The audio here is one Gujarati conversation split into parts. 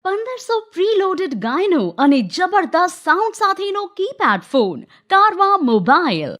1500 પ્રીલોડેડ ગાયનો અને જબરદસ્ત સાઉન્ડ સાથેનો કીપેડ ફોન કારવા મોબાઈલ.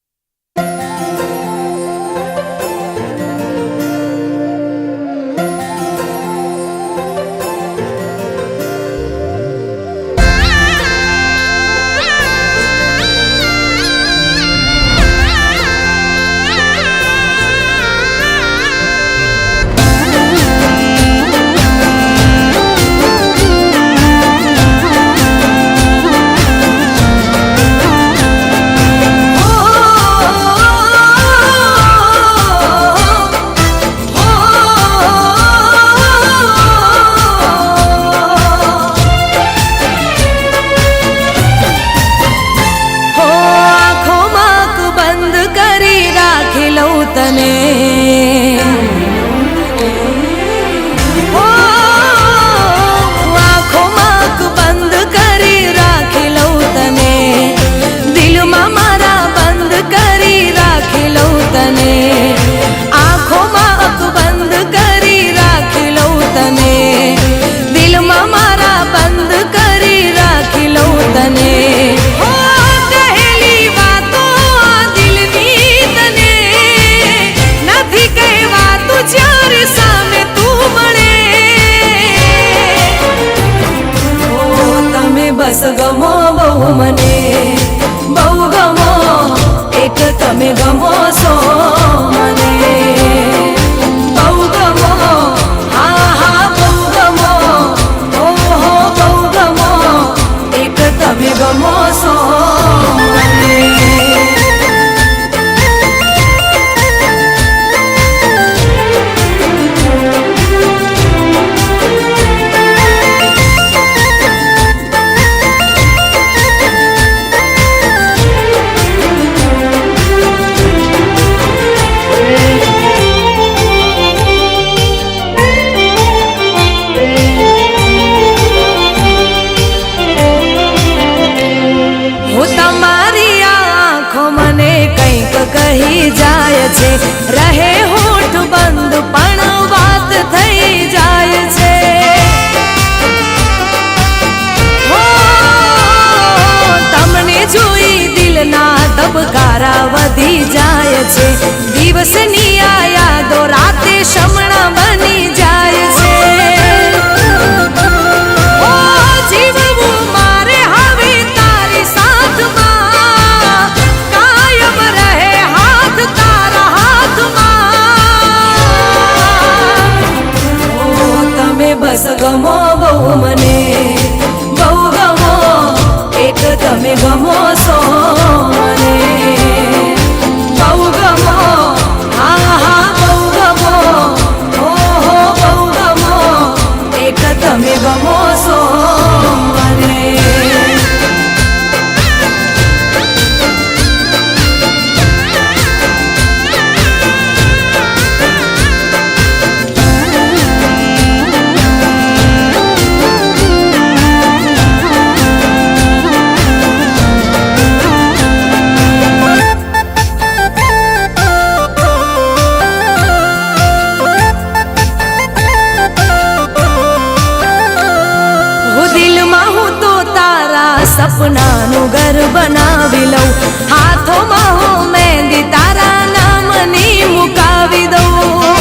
બસ ગમો બહુ મને બહુ ગમો એક તમે ગમો છો મને બહુ ગમો હા હા બહુ ગમો ઓહો બહુ ગમો એક તમે ગમો છો મને. કહી જાય છે રહે હોઠ બંધ પણ વાત થઈ જાય છે હો તમને જોઈ દિલના ધબકારા વધી જાય છે દિવસની આ યાદો રાતે શમણા બની જાય છે. બસ ગમો બહુ મને બહુ ગમો એક તમે ગમો છો મને બહુ ગમો હા હા બહુ ગમો ઓહો બહુ ગમો એક તમે ગમો છો મને. સપનાનું ઘર બનાવી લઉં હાથોમાં હું મહેંદી તારા નામની મુકાવી દઉં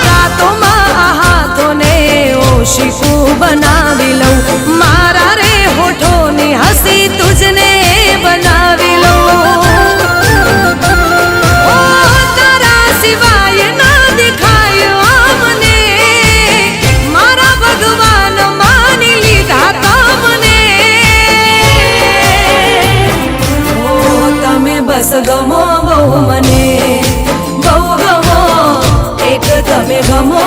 રાતોમાં આ હાથોને ઓશિકું બનાવી લઉં મારા રે હોઠોની હસી તુજને બનાવી લઉં તારા સિવાય ના દેખાય આમને ભગવાન માની લીધા તમને તમે બસ ગમો બહુ મને બહુ ગમો એક તમે ગમો